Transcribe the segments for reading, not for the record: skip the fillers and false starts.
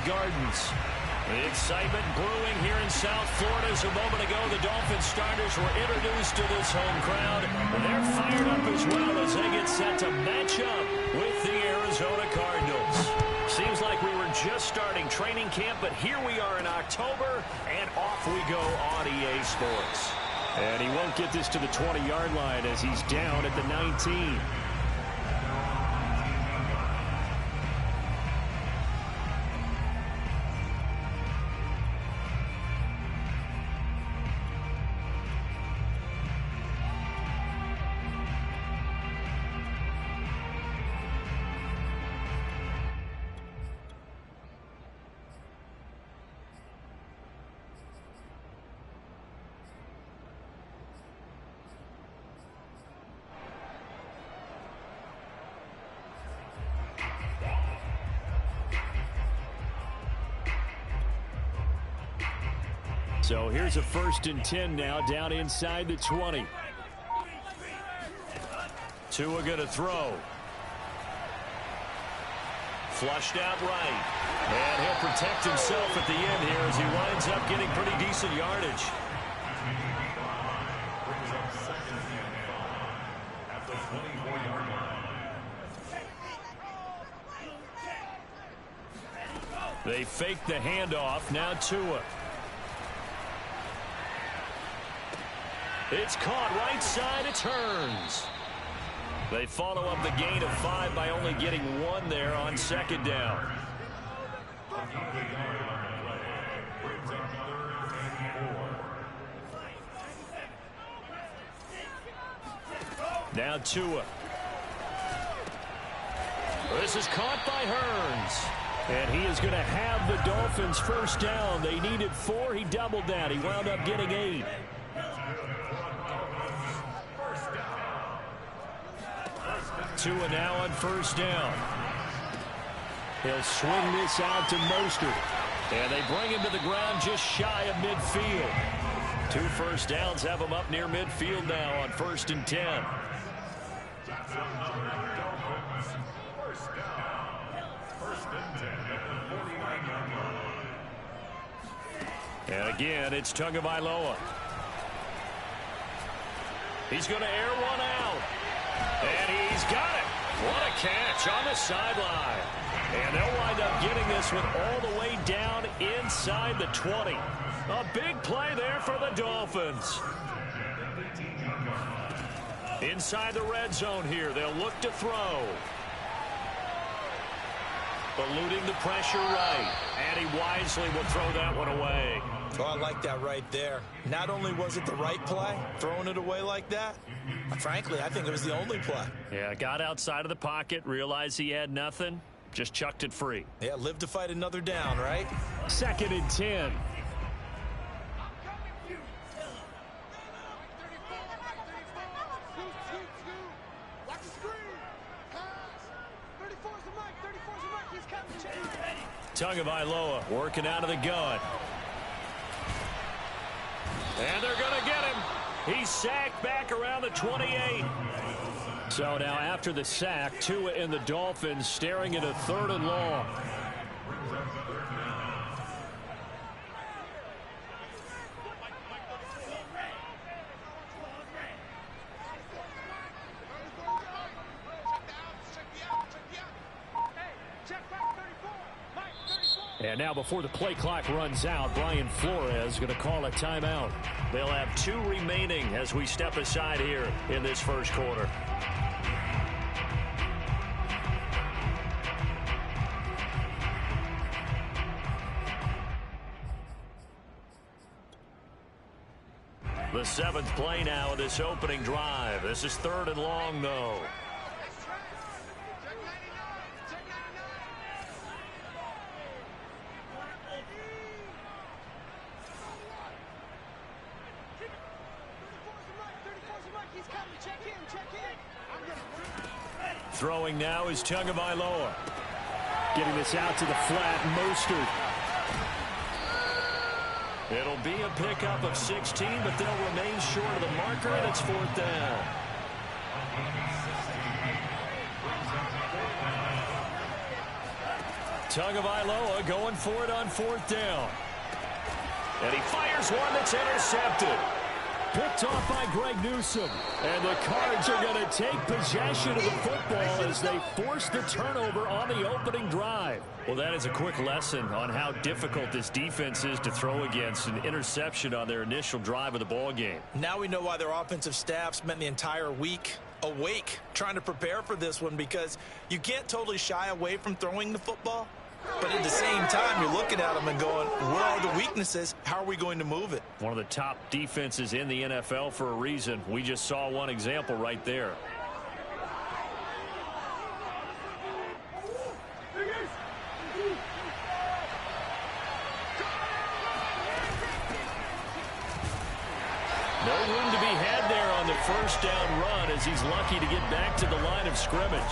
Gardens. The excitement brewing here in South Florida as a moment ago the Dolphins starters were introduced to this home crowd. They're fired up as well as they get set to match up with the Arizona Cardinals. Seems like we were just starting training camp, but here we are in October, and off we go on EA Sports. And he won't get this to the 20-yard line as he's down at the 19. So here's a 1st and 10 now down inside the 20. Tua going to throw. Flushed out right. And he'll protect himself at the end here as he winds up getting pretty decent yardage. They fake the handoff. Now Tua. It's caught right side. It turns. They follow up the gain of 5 by only getting 1 there on 2nd down. Now Tua. This is caught by Hurns. And he is going to have the Dolphins 1st down. They needed 4. He doubled that. He wound up getting 8. Tua now on 1st down. He'll swing this out to Mostert. And they bring him to the ground just shy of midfield. 2 first downs have him up near midfield now on 1st and 10. And again, it's Tagovailoa. He's going to air one out. And he's got it. What a catch on the sideline. And they'll wind up getting this one all the way down inside the 20. A big play there for the Dolphins. Inside the red zone here. They'll look to throw. Eluding the pressure right. And he wisely will throw that one away. Oh, I like that right there. Not only was it the right play, throwing it away like that, frankly, I think it was the only play. Yeah, got outside of the pocket, realized he had nothing, just chucked it free. Yeah, live to fight another down, right? 2nd and 10. Tagovailoa working out of the gun. And they're going to get him. He's sacked back around the 28. So now after the sack, Tua and the Dolphins staring at a 3rd and long. And now before the play clock runs out, Brian Flores is going to call a timeout. They'll have 2 remaining as we step aside here in this 1st quarter. The 7th play now of this opening drive. This is 3rd and long, though. Throwing now is Tagovailoa. Getting this out to the flat, Mostert. It'll be a pickup of 16, but they'll remain short of the marker, and it's 4th down. Tagovailoa going for it on 4th down. And he fires one that's intercepted. Picked off by Greg Newsome. And the Cards are going to take possession of the football as they force the turnover on the opening drive. Well, that is a quick lesson on how difficult this defense is to throw against. An interception on their initial drive of the ball game. Now we know why their offensive staff spent the entire week awake trying to prepare for this one, because you can't totally shy away from throwing the football. But at the same time, you're looking at them and going, where are the weaknesses? How are we going to move it? One of the top defenses in the NFL for a reason. We just saw one example right there. No room to be had there on the 1st down run, as he's lucky to get back to the line of scrimmage.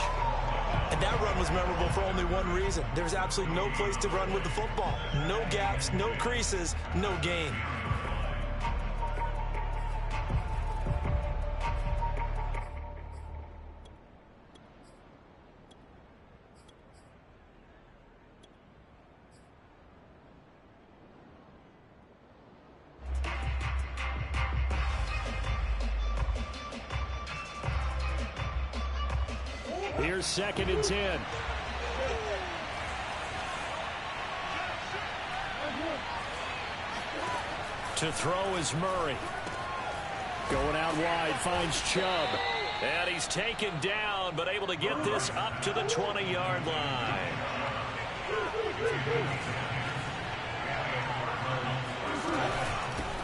And that run was memorable for only one reason. There's absolutely no place to run with the football. No gaps, no creases, no gain. Here's 2nd and 10. To throw is Murray. Going out wide, finds Chubb. And he's taken down, but able to get this up to the 20-yard line.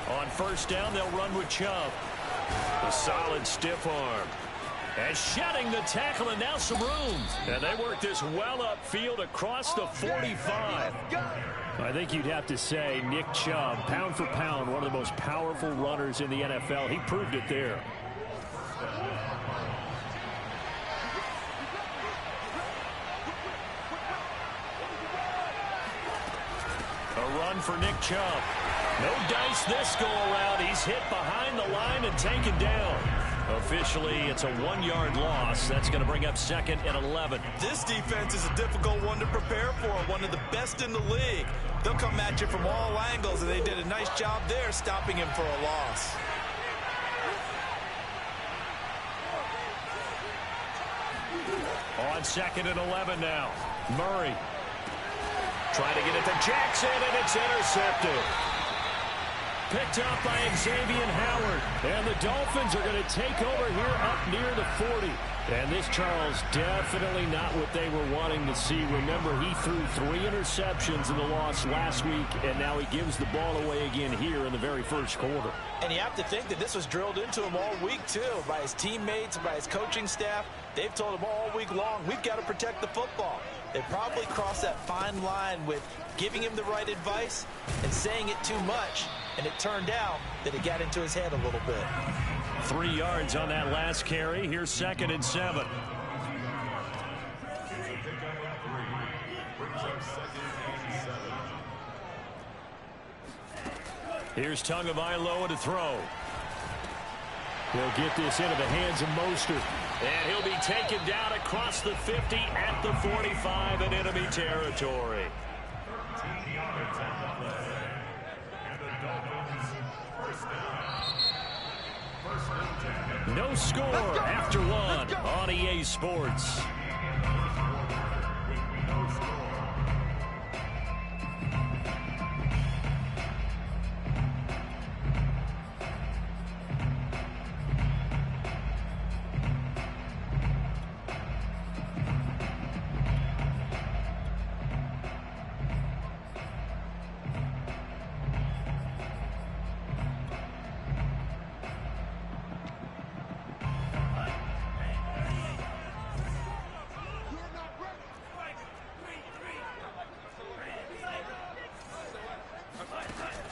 On 1st down, they'll run with Chubb. A solid stiff arm. And shedding the tackle, and now some room. And they work this well upfield across the 45. I think you'd have to say Nick Chubb, pound for pound, one of the most powerful runners in the NFL. He proved it there. A run for Nick Chubb. No dice this go around. He's hit behind the line and taken down. Officially, it's a 1-yard loss. That's going to bring up 2nd and 11. This defense is a difficult one to prepare for, one of the best in the league. They'll come at you from all angles, and they did a nice job there stopping him for a loss. On 2nd and 11 now. Murray trying to get it to Jackson, and it's intercepted. Picked up by Xavier Howard. And the Dolphins are going to take over here up near the 40. And this, Charles, definitely not what they were wanting to see. Remember, he threw 3 interceptions in the loss last week, and now he gives the ball away again here in the very 1st quarter. And you have to think that this was drilled into him all week, too, by his teammates, by his coaching staff. They've told him all week long, we've got to protect the football. They probably crossed that fine line with giving him the right advice and saying it too much. And it turned out that it got into his head a little bit. 3 yards on that last carry. Here's 2nd and 7. Here's Tagovailoa to throw. He'll get this into the hands of Mostert. And he'll be taken down across the 50 at the 45 in enemy territory. No score after 1 on EA Sports.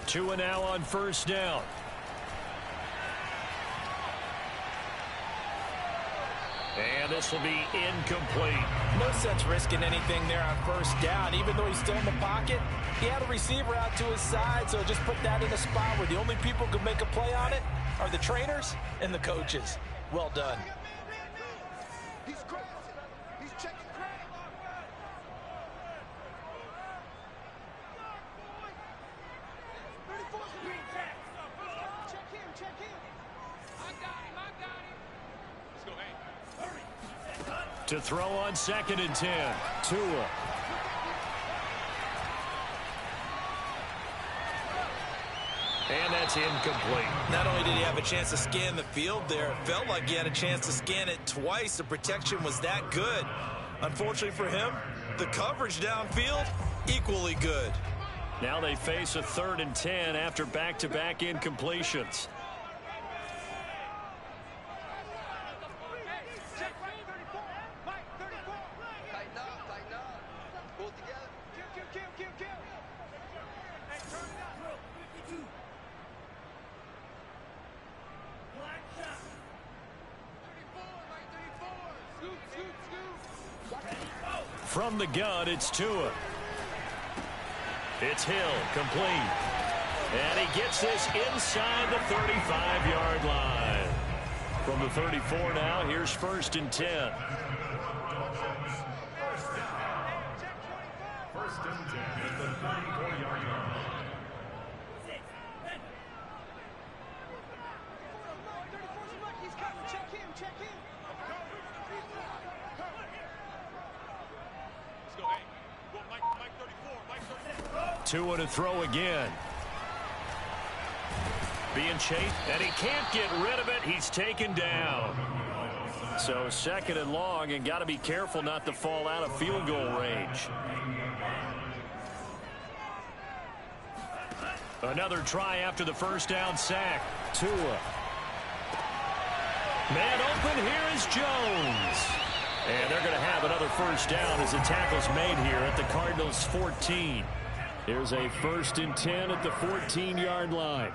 Two and now on 1st down. And this will be incomplete. No sense risking anything there on 1st down. Even though he's still in the pocket, he had a receiver out to his side, so just put that in a spot where the only people who can make a play on it are the trainers and the coaches. Well done. To throw on 2nd and 10. Tua. And that's incomplete. Not only did he have a chance to scan the field there, it felt like he had a chance to scan it twice. The protection was that good. Unfortunately for him, the coverage downfield, equally good. Now they face a 3rd and 10 after back-to-back incompletions. From the gun, it's Tua. It's Hill, complete. And he gets this inside the 35-yard line. From the 34 now, here's 1st and 10. 1st and 10 at the 34-yard line. Tua to throw again. Being chased, and he can't get rid of it. He's taken down. So 2nd and long, and got to be careful not to fall out of field goal range. Another try after the 1st down sack. Tua. Man open, here is Jones. And they're going to have another 1st down as the tackle's made here at the Cardinals' 14. Here's a 1st and 10 at the 14-yard line.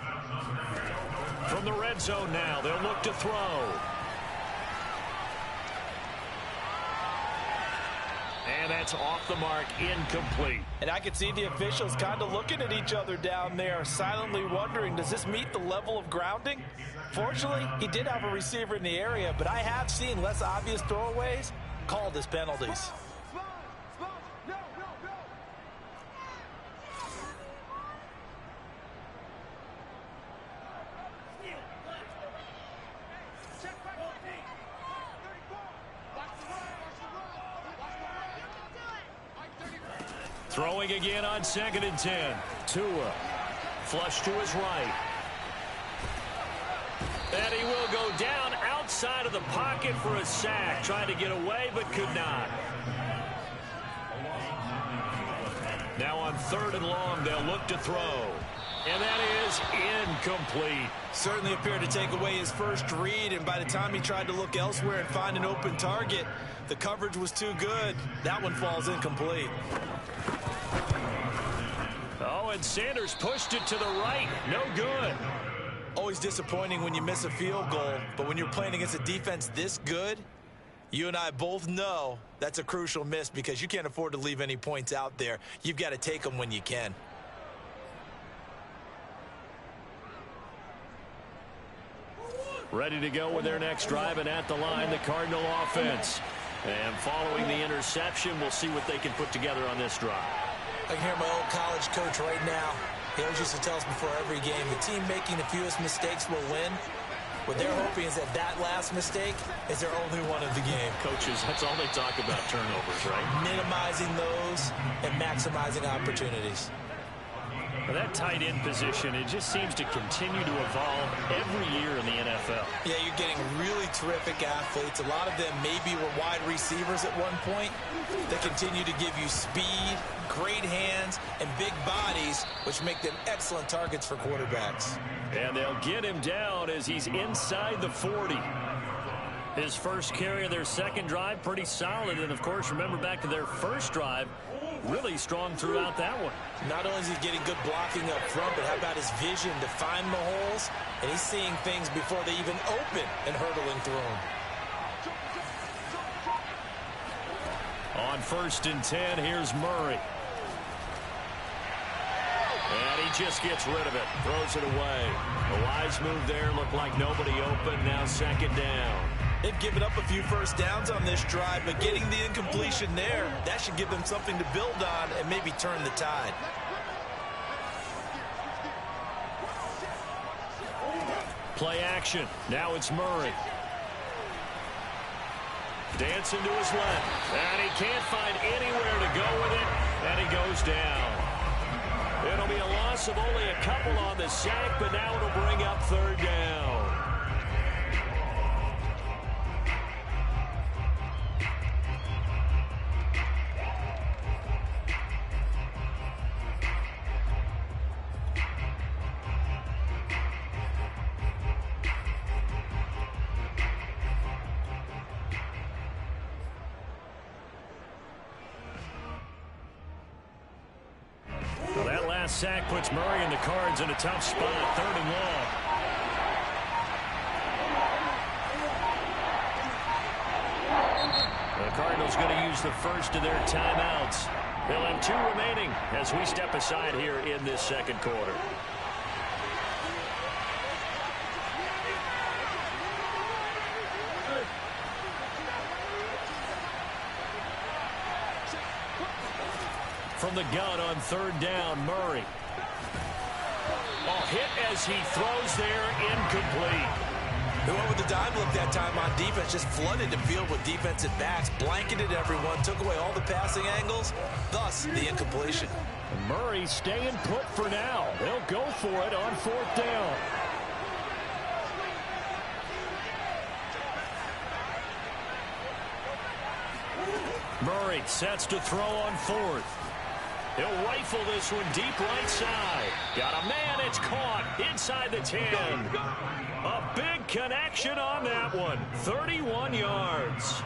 From the red zone now, they'll look to throw. And that's off the mark, incomplete. And I could see the officials kind of looking at each other down there, silently wondering, does this meet the level of grounding? Fortunately, he did have a receiver in the area, but I have seen less obvious throwaways called as penalties. Throwing again on 2nd and 10. Tua. Flush to his right. And he will go down outside of the pocket for a sack. Trying to get away, but could not. Now on 3rd and long, they'll look to throw. And that is incomplete. Certainly appeared to take away his first read, and by the time he tried to look elsewhere and find an open target, the coverage was too good. That one falls incomplete. Oh, and Sanders pushed it to the right. No good. Always disappointing when you miss a field goal, but when you're playing against a defense this good, you and I both know that's a crucial miss because you can't afford to leave any points out there. You've got to take them when you can. Ready to go with their next drive, and at the line, the Cardinal offense. And following the interception, we'll see what they can put together on this drive. I can hear my old college coach right now. He always used to tell us before every game, the team making the fewest mistakes will win. What they're hoping is that last mistake is their only one of the game. Coaches, that's all they talk about, turnovers, right? Minimizing those and maximizing opportunities. Well, that tight end position, it just seems to continue to evolve every year in the NFL. Yeah, you're getting really terrific athletes. A lot of them maybe were wide receivers at one point. They continue to give you speed, great hands, and big bodies, which make them excellent targets for quarterbacks. And they'll get him down as he's inside the 40. His first carry of their second drive, pretty solid. And, of course, remember back to their first drive, really strong throughout that one. Not only is he getting good blocking up front, but how about his vision to find the holes? And he's seeing things before they even open and hurdling through them. On 1st and 10, here's Murray. And he just gets rid of it, throws it away. A wise move there, looked like nobody open, now 2nd down. They've given up a few first downs on this drive, but getting the incompletion there, that should give them something to build on and maybe turn the tide. Play action. Now it's Murray. Dancing to his left. And he can't find anywhere to go with it. And he goes down. It'll be a loss of only a couple on the sack, but now it'll bring up third down. Well, that last sack puts Murray and the Cards in a tough spot, 3rd and long. The Cardinals going to use the first of their timeouts. They'll have 2 remaining as we step aside here in this second quarter. From the gun on 3rd down, Murray. Hit as he throws there, incomplete. They went with the dime look that time on defense, just flooded the field with defensive backs, blanketed everyone, took away all the passing angles, thus the incompletion. Murray staying put for now. They'll go for it on 4th down. Murray sets to throw on 4th. He'll rifle this one deep right side. Got a man, it's caught inside the 10. A big connection on that one. 31 yards.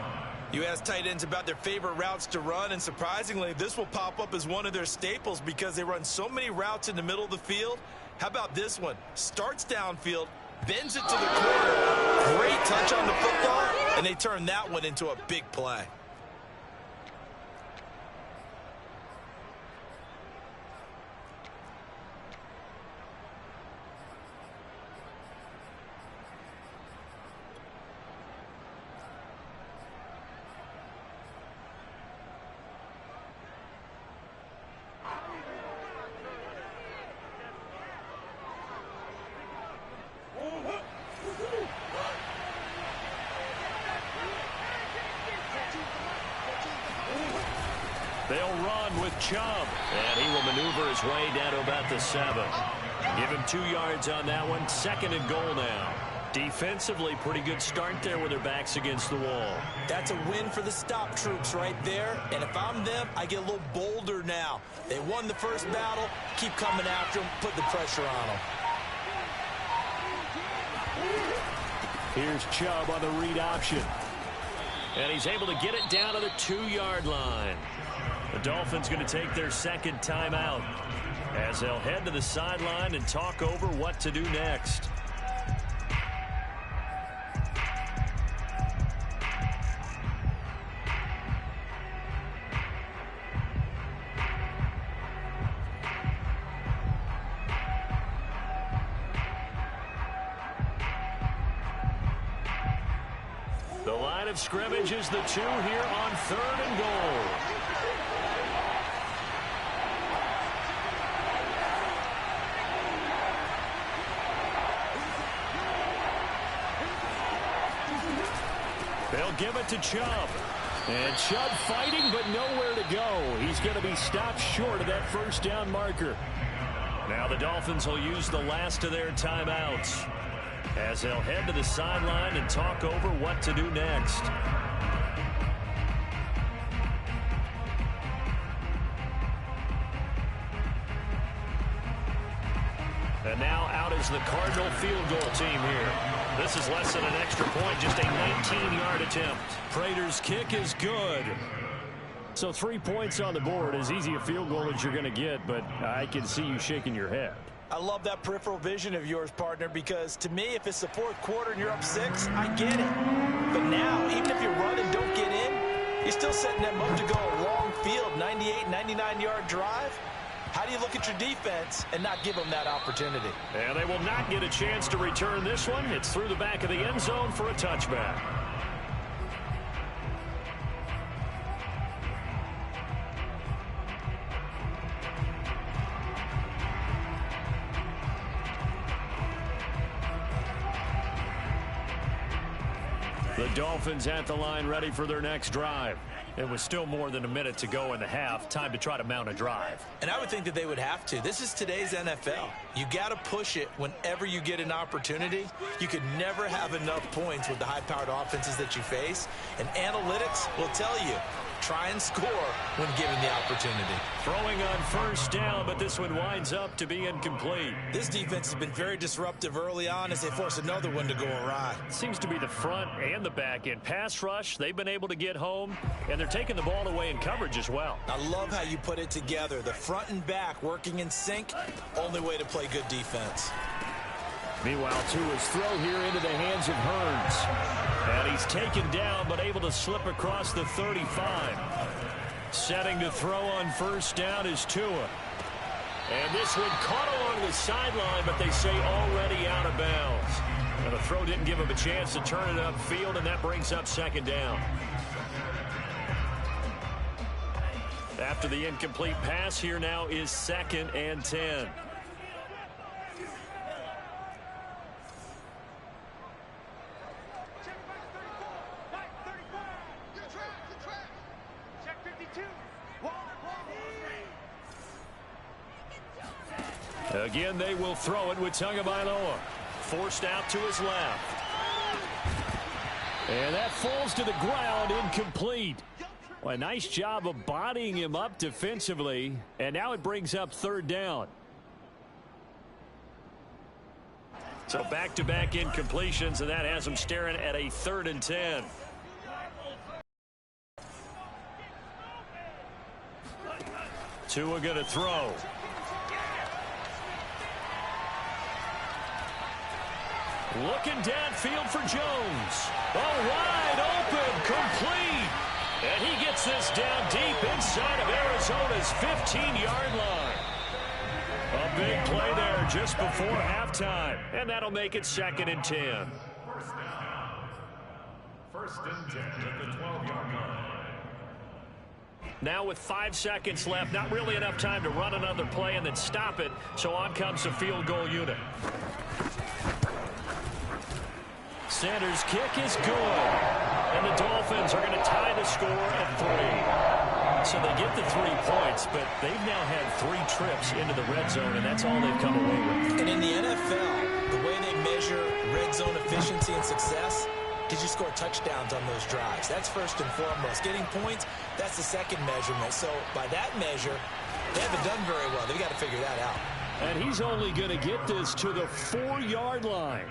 You ask tight ends about their favorite routes to run, and surprisingly, this will pop up as one of their staples because they run so many routes in the middle of the field. How about this one? Starts downfield, bends it to the corner. Great touch on the football, and they turn that one into a big play. They'll run with Chubb, and he will maneuver his way down to about the 7. Give him 2 yards on that one. 2nd and goal now. Defensively, pretty good start there with their backs against the wall. That's a win for the stop troops right there. And if I'm them, I get a little bolder now. They won the first battle. Keep coming after them. Put the pressure on them. Here's Chubb on the read option. And he's able to get it down to the 2-yard line. The Dolphins going to take their 2nd timeout as they'll head to the sideline and talk over what to do next. The line of scrimmage is the 2 here on 3rd and goal. They'll give it to Chubb. And Chubb fighting, but nowhere to go. He's going to be stopped short of that 1st down marker. Now the Dolphins will use the last of their timeouts as they'll head to the sideline and talk over what to do next. And now out is the Cardinal field goal team here. This is less than an extra point, just a 19-yard attempt. Prater's kick is good. So 3 points on the board, as easy a field goal as you're going to get, but I can see you shaking your head. I love that peripheral vision of yours, partner, because to me, if it's the 4th quarter and you're up 6, I get it. But now, even if you run and don't get in, you're still setting them up to go a long field, 98, 99-yard drive. How do you look at your defense and not give them that opportunity? And they will not get a chance to return this one. It's through the back of the end zone for a touchback. The Dolphins at the line ready for their next drive. It was still more than a minute to go in the half. Time to try to mount a drive. And I would think that they would have to. This is today's NFL. You got to push it whenever you get an opportunity. You could never have enough points with the high-powered offenses that you face. And analytics will tell you, try and score when given the opportunity. Throwing on first down, but this one winds up to be incomplete. This defense has been very disruptive early on as they force another one to go awry. Seems to be the front and the back end. Pass rush, they've been able to get home, and they're taking the ball away in coverage as well. I love how you put it together. The front and back working in sync, only way to play good defense. Meanwhile, Tua's throw here into the hands of Hearns. And he's taken down, but able to slip across the 35. Setting to throw on first down is Tua. And this one caught along the sideline, but they say already out of bounds. And the throw didn't give him a chance to turn it upfield, and that brings up second down. After the incomplete pass, here now is 2nd and 10. Again, they will throw it with Tagovailoa. Forced out to his left. And that falls to the ground, incomplete. Well, a nice job of bodying him up defensively. And now it brings up 3rd down. So back-to-back incompletions, and that has him staring at a 3rd and 10. Tua going to throw. Looking downfield for Jones. Oh, wide open, complete. And he gets this down deep inside of Arizona's 15-yard line. A big play there just before halftime. And that'll make it 2nd and 10. First down. 1st and 10 at the 12-yard line. Now with 5 seconds left, not really enough time to run another play and then stop it. So on comes the field goal unit. Sanders' kick is good. And the Dolphins are going to tie the score at 3. So they get the 3 points, but they've now had 3 trips into the red zone, and that's all they've come away with. And in the NFL, the way they measure red zone efficiency and success, did you score touchdowns on those drives? That's first and foremost. Getting points, that's the second measurement. So by that measure, they haven't done very well. They've got to figure that out. And he's only going to get this to the 4-yard line.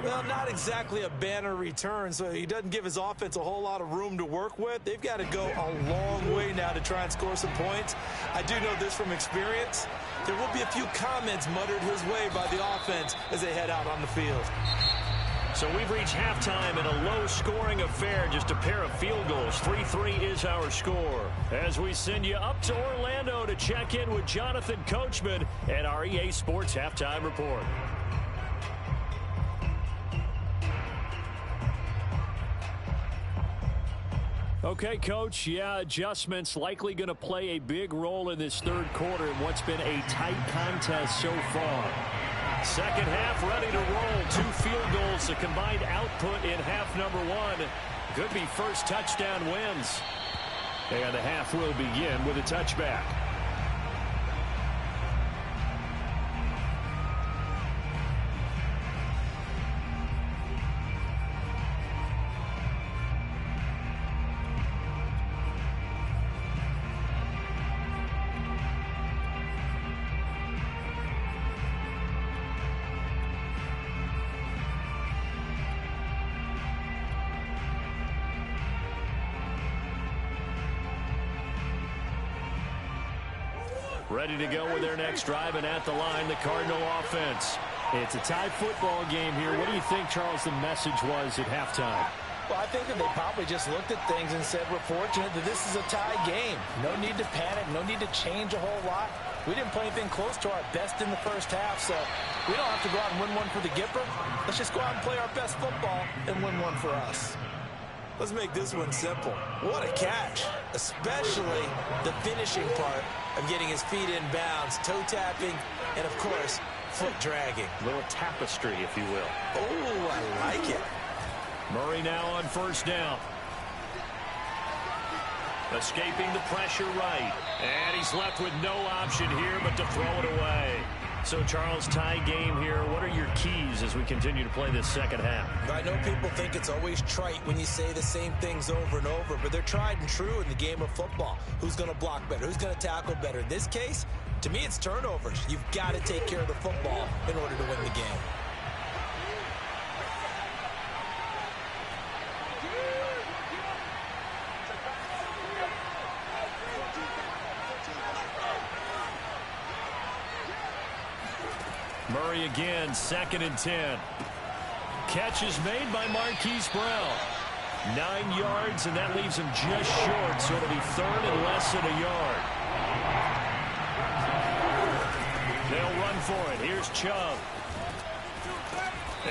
Well, not exactly a banner return, so he doesn't give his offense a whole lot of room to work with. They've got to go a long way now to try and score some points. I do know this from experience. There will be a few comments muttered his way by the offense as they head out on the field. So we've reached halftime in a low-scoring affair, just a pair of field goals. 3-3 is our score. As we send you up to Orlando to check in with Jonathan Coachman and our EA Sports Halftime Report. Okay, Coach, yeah, adjustments likely going to play a big role in this 3rd quarter in what's been a tight contest so far. Second half ready to roll. 2 field goals, the combined output in half number 1. Could be first touchdown wins. And the half will begin with a touchback. Ready to go with their next drive, and at the line, the Cardinal offense. It's a tie football game here. What do you think, Charles, the message was at halftime? Well, I think that they probably just looked at things and said, we're fortunate that this is a tie game. No need to panic, no need to change a whole lot. We didn't play anything close to our best in the first half, so we don't have to go out and win one for the Gipper. Let's just go out and play our best football and win one for us. Let's make this one simple. What a catch, especially the finishing part of getting his feet in bounds, toe tapping, and of course, foot dragging. A little tapestry, if you will. Oh, I like it. Murray now on first down. Escaping the pressure right. And he's left with no option here but to throw it away. So, Charles, tie game here. What are your keys as we continue to play this second half? I know people think it's always trite when you say the same things over and over, but they're tried and true in the game of football. Who's going to block better? Who's going to tackle better? In this case, to me, it's turnovers. You've got to take care of the football in order to win the game. Murray again, 2nd and 10. Catch is made by Marquise Brown. 9 yards, and that leaves him just short, so it'll be 3rd and less than a yard. They'll run for it. Here's Chubb.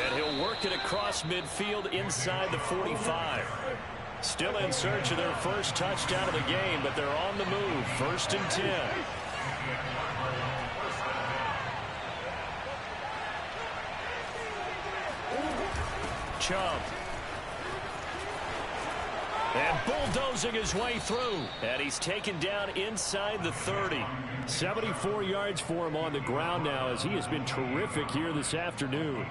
And he'll work it across midfield inside the 45. Still in search of their first touchdown of the game, but they're on the move. 1st and 10. Chubb. And bulldozing his way through. And he's taken down inside the 30. 74 yards for him on the ground now as he has been terrific here this afternoon.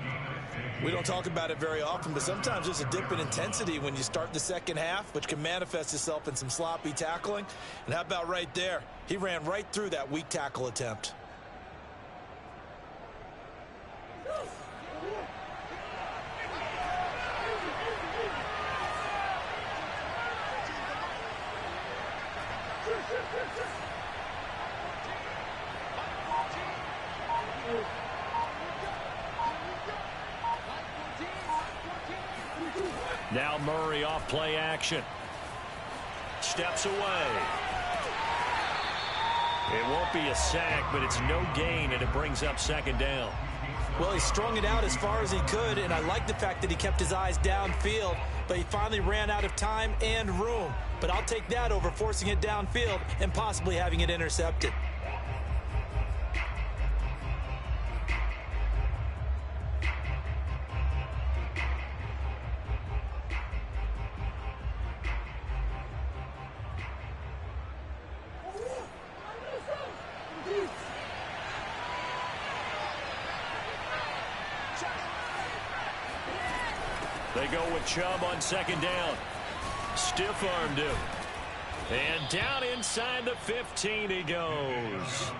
We don't talk about it very often, but sometimes there's a dip in intensity when you start the second half, which can manifest itself in some sloppy tackling. And how about right there? He ran right through that weak tackle attempt. Now Murray off play action. Steps away. It won't be a sack, but it's no gain, and it brings up 2nd down. Well, he strung it out as far as he could, and I like the fact that he kept his eyes downfield, but he finally ran out of time and room. But I'll take that over forcing it downfield and possibly having it intercepted. They go with Chubb on 2nd down. Stiff-armed him. And down inside the 15 he goes.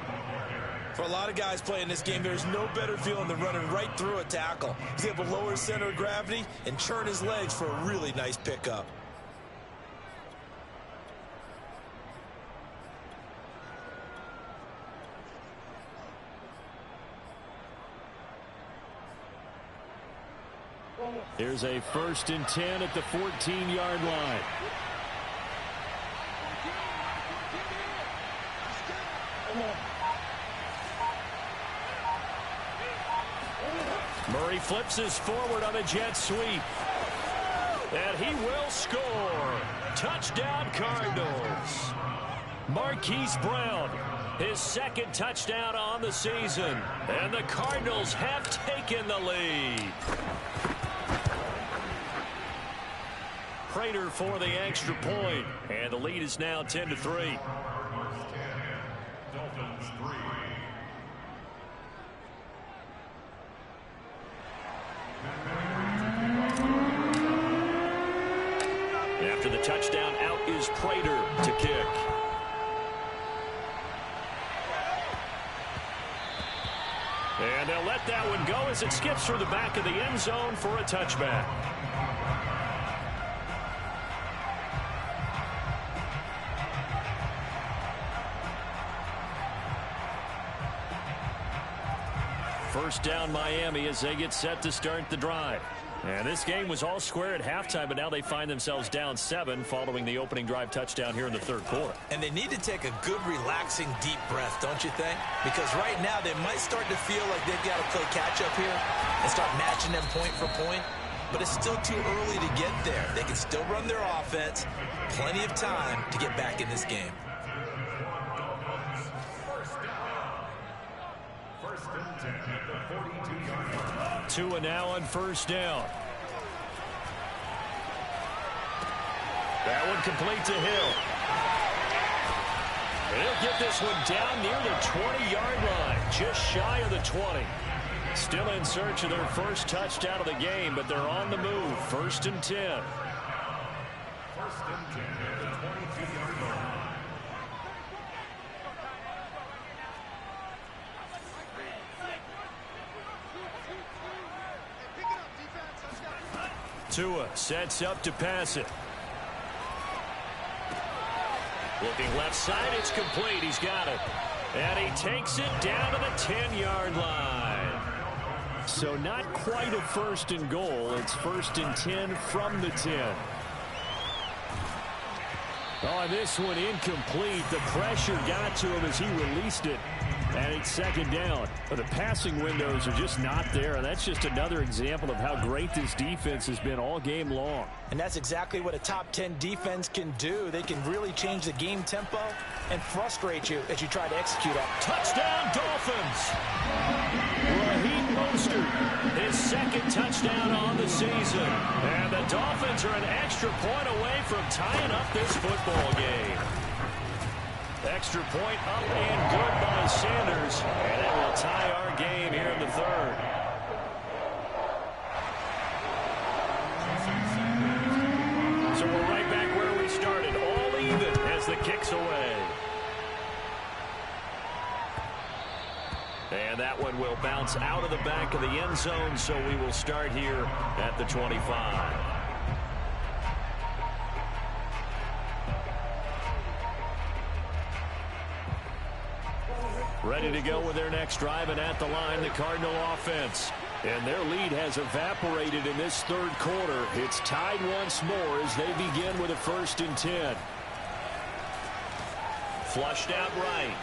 For a lot of guys playing this game, there's no better feeling than running right through a tackle. He's able to lower his center of gravity and churn his legs for a really nice pickup. Here's a 1st and 10 at the 14-yard line. Murray flips his forward on a jet sweep. And he will score. Touchdown Cardinals. Marquise Brown, his 2nd touchdown on the season. And the Cardinals have taken the lead. Prater for the extra point, and the lead is now 10-3. Dolphins 3. After the touchdown, out is Prater to kick. And they'll let that one go as it skips through the back of the end zone for a touchback. First down Miami as they get set to start the drive. And this game was all square at halftime, but now they find themselves down 7 following the opening drive touchdown here in the 3rd quarter. And they need to take a good, relaxing, deep breath, don't you think? Because right now they might start to feel like they've got to play catch-up here and start matching them point for point. But it's still too early to get there. They can still run their offense. Plenty of time to get back in this game. First and 10 at the 42-yard line. Tua now on 1st down. That one complete to Hill. And he'll get this one down near the 20-yard line, just shy of the 20. Still in search of their first touchdown of the game, but they're on the move. 1st and 10. 1st and 10 at the 22-yard line. Tua sets up to pass it. Looking left side, it's complete. He's got it. And he takes it down to the 10-yard line. So not quite a 1st and goal. It's 1st and 10 from the 10. Oh, and this one incomplete. The pressure got to him as he released it. And it's 2nd down. But the passing windows are just not there. And that's just another example of how great this defense has been all game long. And that's exactly what a top 10 defense can do. They can really change the game tempo and frustrate you as you try to execute it. Touchdown, Dolphins! Raheem Mostert, his 2nd touchdown on the season. And the Dolphins are an extra point away from tying up this football game. Extra point up and good by Sanders. And it will tie our game here in the 3rd. So we're right back where we started. All even as the kick's away. And that one will bounce out of the back of the end zone, so we will start here at the 25. Ready to go with their next drive, and at the line, the Cardinal offense. And their lead has evaporated in this 3rd quarter. It's tied once more as they begin with a 1st and 10. Flushed out right.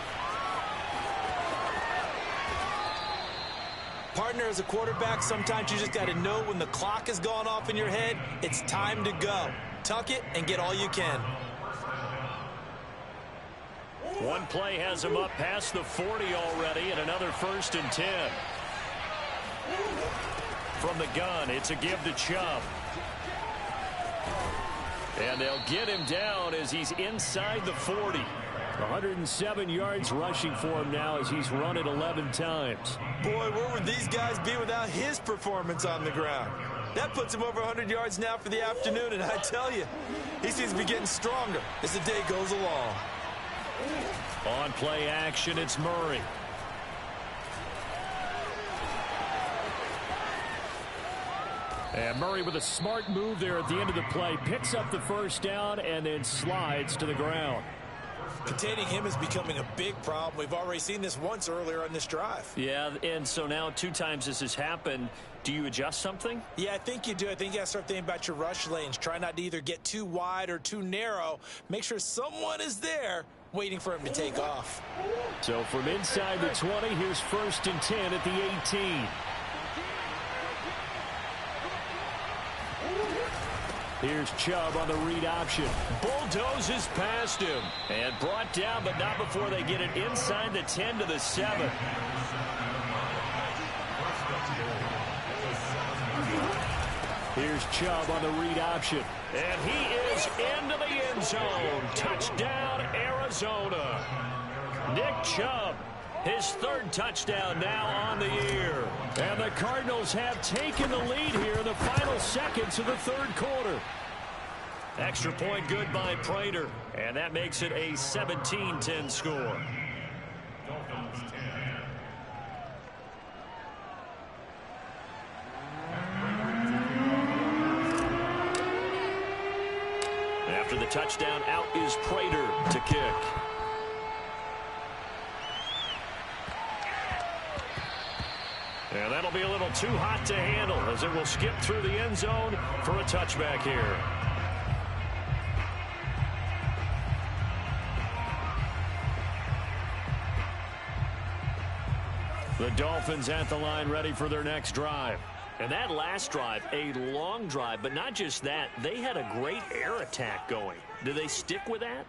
Partner, as a quarterback, sometimes you just got to know when the clock has gone off in your head, it's time to go. Tuck it and get all you can. One play has him up past the 40 already, and another 1st and 10. From the gun, it's a give to Chubb. And they'll get him down as he's inside the 40. 107 yards rushing for him now as he's run it 11 times. Boy, where would these guys be without his performance on the ground? That puts him over 100 yards now for the afternoon, and I tell you, he seems to be getting stronger as the day goes along. On play action, it's Murray. And Murray with a smart move there at the end of the play. Picks up the 1st down and then slides to the ground. Containing him is becoming a big problem. We've already seen this once earlier on this drive. Yeah, and so now 2 times this has happened. Do you adjust something? Yeah, I think you do. I think you got to start thinking about your rush lanes. Try not to either get too wide or too narrow. Make sure someone is there waiting for him to take off. So from inside the 20, here's 1st and 10 at the 18. Here's Chubb on the read option. Bulldozes past him. And brought down, but not before they get it inside the 10 to the 7. Here's Chubb on the read option. And he is into the end zone. Touchdown, Arizona. Nick Chubb, his 3rd touchdown now on the year. And the Cardinals have taken the lead here in the final seconds of the 3rd quarter. Extra point good by Prater. And that makes it a 17-10 score. Dolphins 10. After the touchdown, out is Prater to kick. And that'll be a little too hot to handle as it will skip through the end zone for a touchback here. The Dolphins at the line ready for their next drive. And that last drive, a long drive, but not just that. They had a great air attack going. Do they stick with that?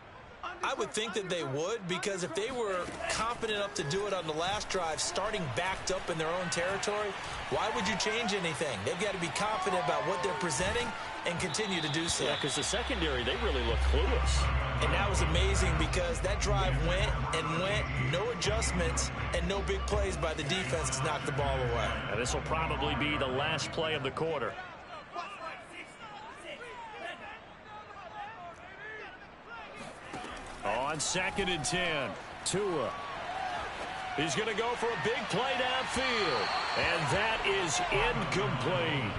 I would think that they would, because if they were confident enough to do it on the last drive, starting backed up in their own territory, why would you change anything? They've got to be confident about what they're presenting and continue to do so. Yeah, because the secondary, they really look clueless. And that was amazing because that drive went and went, no adjustments, and no big plays by the defense to knock the ball away. And this will probably be the last play of the quarter. On 2nd and 10, Tua. He's going to go for a big play downfield. And that is incomplete.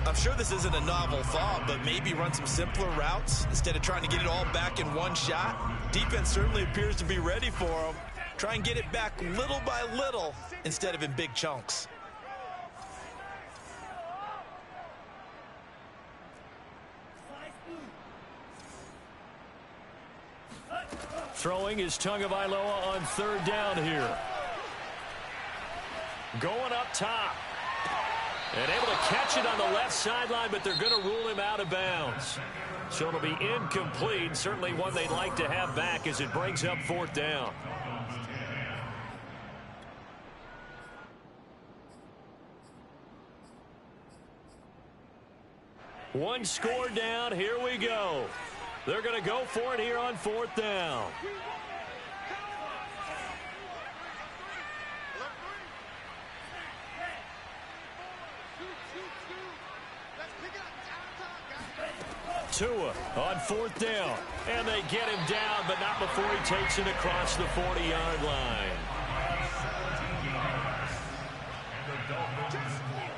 I'm sure this isn't a novel thought, but maybe run some simpler routes instead of trying to get it all back in one shot. Defense certainly appears to be ready for him. Try and get it back little by little instead of in big chunks. Throwing is Tagovailoa on 3rd down here. Going up top. And able to catch it on the left sideline, but they're going to rule him out of bounds. So it'll be incomplete. Certainly one they'd like to have back as it brings up 4th down. One score down. Here we go. They're going to go for it here on 4th down. Tua on 4th down. And they get him down, but not before he takes it across the 40-yard line. The Dolphins,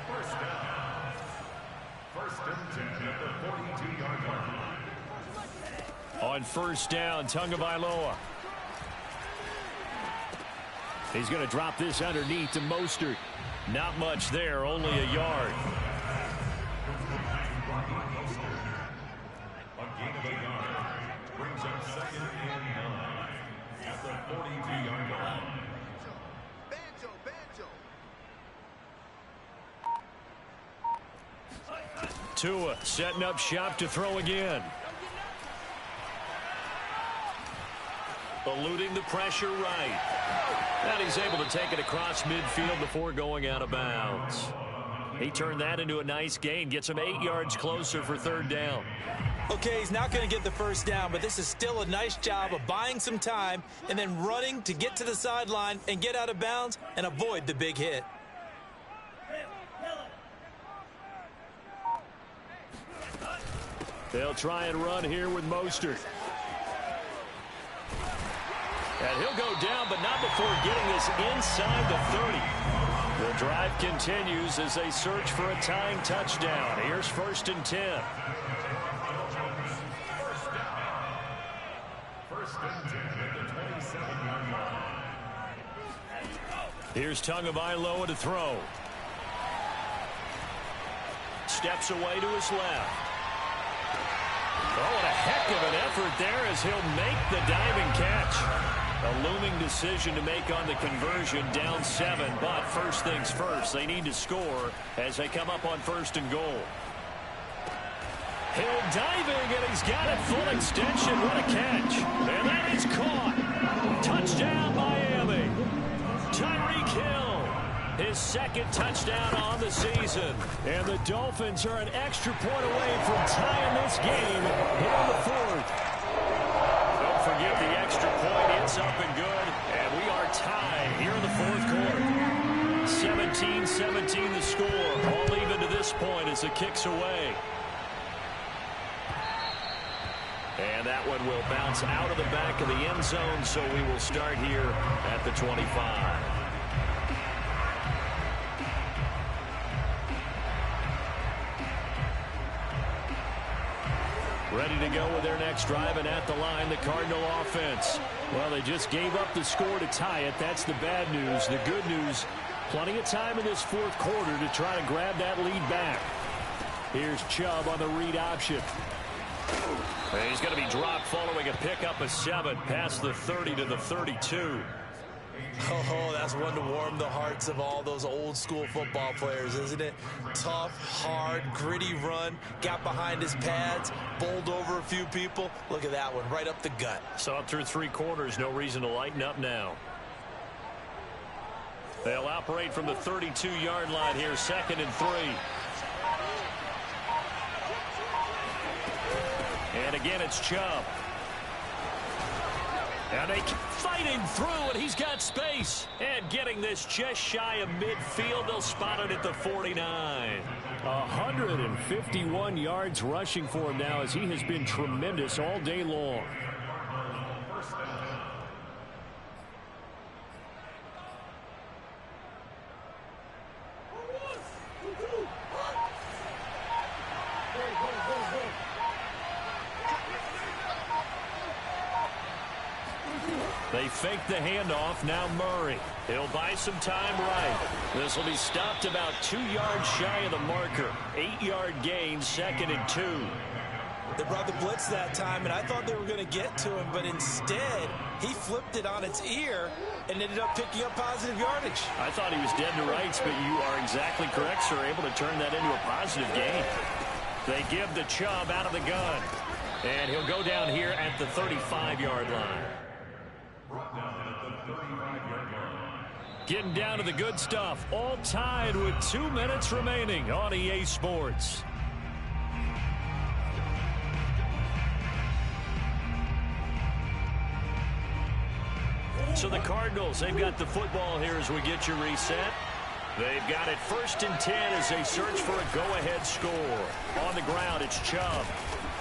first down. 1st and 10 at the 42-yard line. On 1st down, Tagovailoa. He's going to drop this underneath to Mostert. Not much there, only a yard. A gain of a yard brings up 2nd and 9 at the 42-yard line. Tua setting up shop to throw again. Eluding the pressure right. And he's able to take it across midfield before going out of bounds. He turned that into a nice gain. Gets him 8 yards closer for 3rd down. Okay, he's not going to get the 1st down, but this is still a nice job of buying some time and then running to get to the sideline and get out of bounds and avoid the big hit. They'll try and run here with Mostert. And he'll go down, but not before getting this inside the 30. The drive continues as they search for a tying touchdown. Here's 1st and 10. 1st and 10 at the 27-yard line. Here's Tagovailoa to throw. Steps away to his left. Oh, what a heck of an effort there as he'll make the diving catch. A looming decision to make on the conversion, down 7, but first things first, they need to score as they come up on 1st and goal. Hill diving, and he's got it full extension. What a catch. And that is caught. Touchdown, Miami. Tyreek Hill, his 2nd touchdown on the season. And the Dolphins are an extra point away from tying this game here in the 4th. Don't forget the extra point. It's up and good. And we are tied here in the 4th quarter. 17-17 the score. All even to this point as the kick's away. And that one will bounce out of the back of the end zone, so we will start here at the 25. Ready to go with their next drive, and at the line, the Cardinal offense. Well, they just gave up the score to tie it. That's the bad news. The good news, plenty of time in this 4th quarter to try to grab that lead back. Here's Chubb on the read option. He's going to be dropped following a pickup of 7 past the 30 to the 32. Oh, that's one to warm the hearts of all those old school football players, isn't it? Tough, hard, gritty run, got behind his pads, bowled over a few people. Look at that one, right up the gut. Saw it through 3 quarters, no reason to lighten up now. They'll operate from the 32-yard line here, 2nd and 3. And again, it's Chubb. And they keep fighting through, and he's got space. And getting this just shy of midfield, they'll spot it at the 49. 151 yards rushing for him now, as he has been tremendous all day long. They fake the handoff. Now Murray. He'll buy some time right. This will be stopped about 2 yards shy of the marker. 8-yard gain, 2nd and 2. They brought the blitz that time, and I thought they were going to get to him, but instead, he flipped it on its ear and ended up picking up positive yardage. I thought he was dead to rights, but you are exactly correct, sir. Able to turn that into a positive gain. They give the Chubb out of the gun. And he'll go down here at the 35-yard line. Getting down to the good stuff. All tied with 2 minutes remaining on EA Sports. So the Cardinals, they've got the football here as we get you reset. They've got it 1st and 10 as they search for a go-ahead score. On the ground, it's Chubb.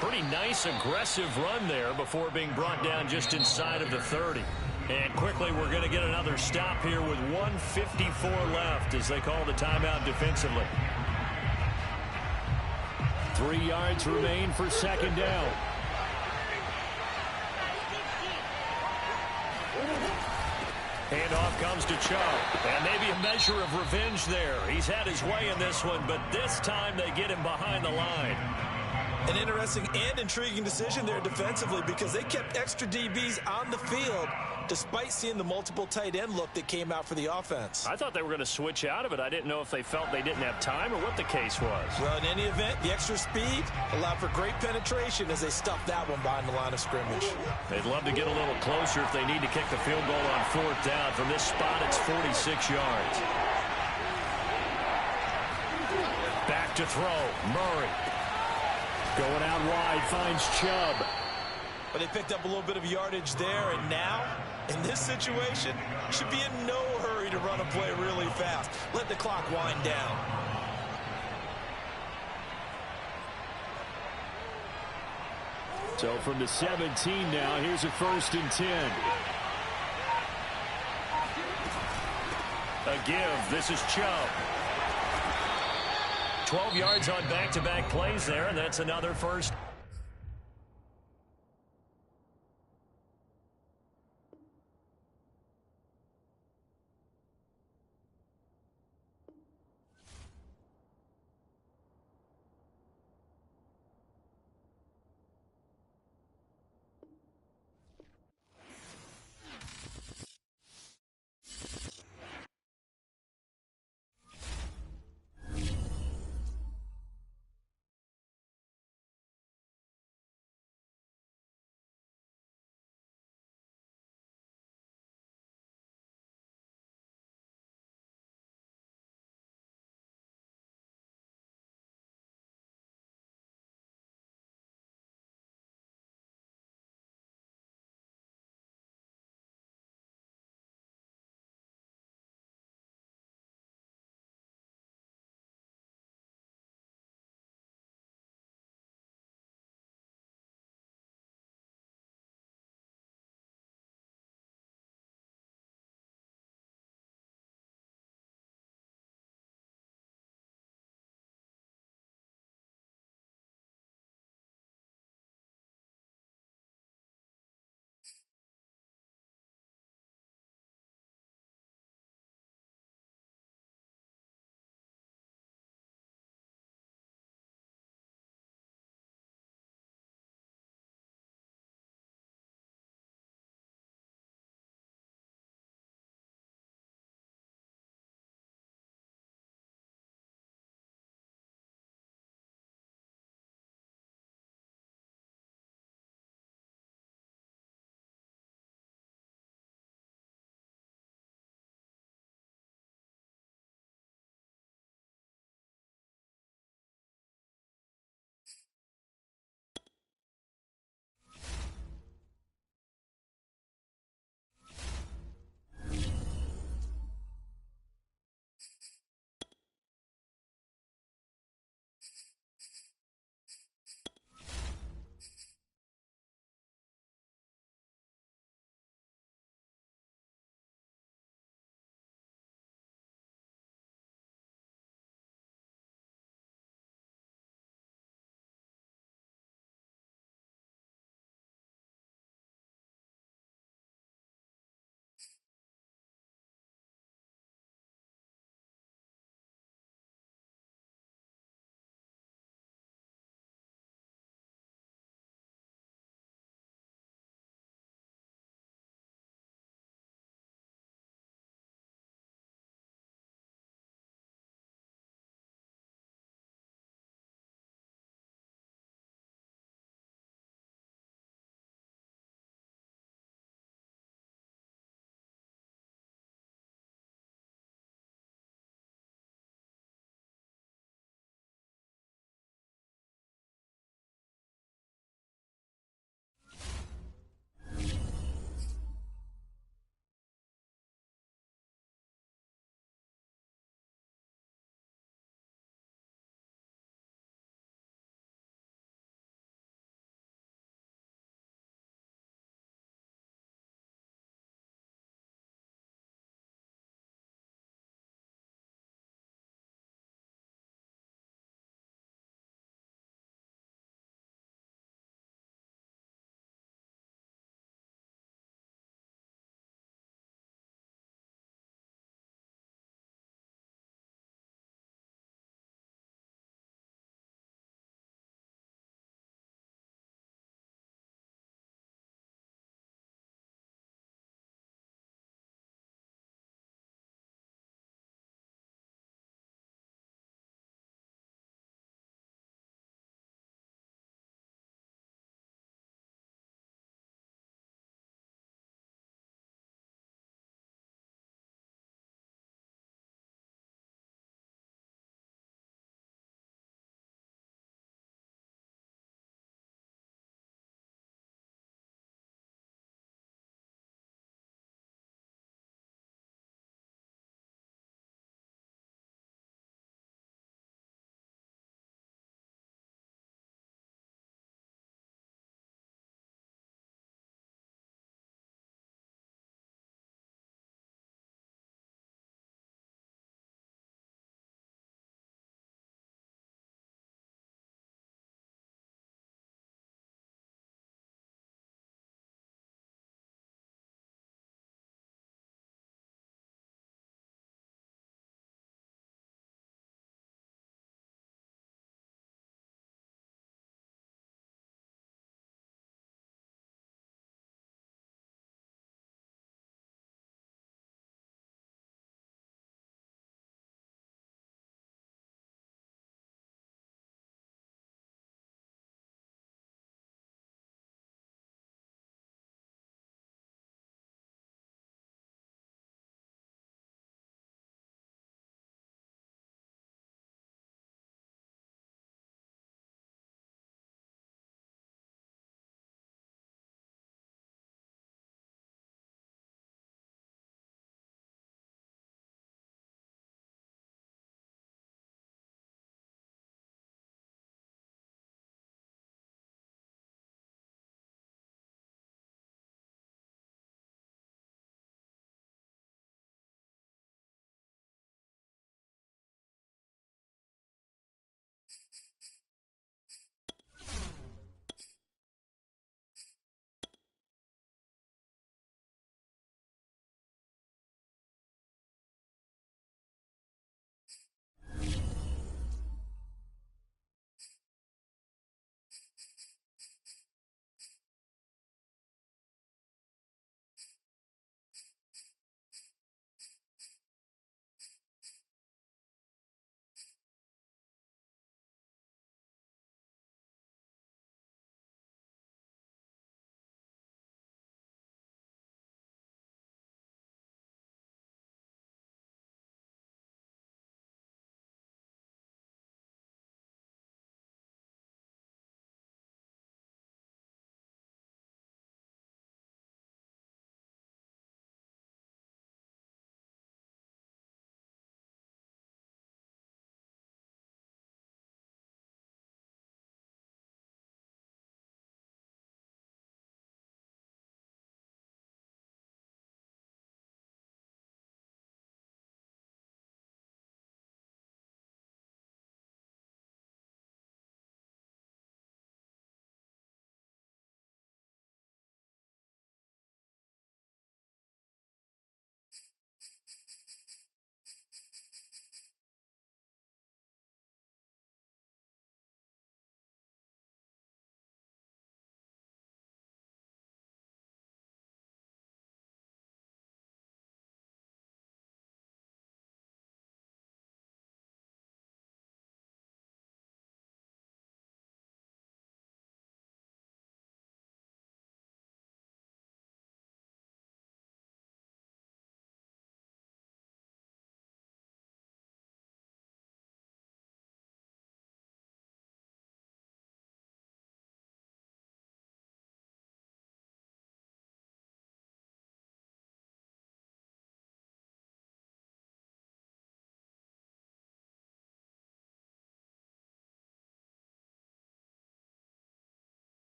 Pretty nice, aggressive run there before being brought down just inside of the 30. And quickly, we're going to get another stop here with 1:54 left as they call the timeout defensively. 3 yards remain for 2nd down. Handoff comes to Chubb. And maybe a measure of revenge there. He's had his way in this one, but this time they get him behind the line. An interesting and intriguing decision there defensively, because they kept extra DBs on the field despite seeing the multiple tight end look that came out for the offense. I thought they were going to switch out of it. I didn't know if they felt they didn't have time or what the case was. Well, in any event, the extra speed allowed for great penetration as they stuffed that one behind the line of scrimmage. They'd love to get a little closer if they need to kick the field goal on 4th down. From this spot, it's 46 yards. Back to throw. Murray. Going out wide, finds Chubb. But they picked up a little bit of yardage there, and now, in this situation, should be in no hurry to run a play really fast. Let the clock wind down. So from the 17 now, here's a 1st and 10. A give. This is Chubb. 12 yards on back-to-back plays there, and that's another 1st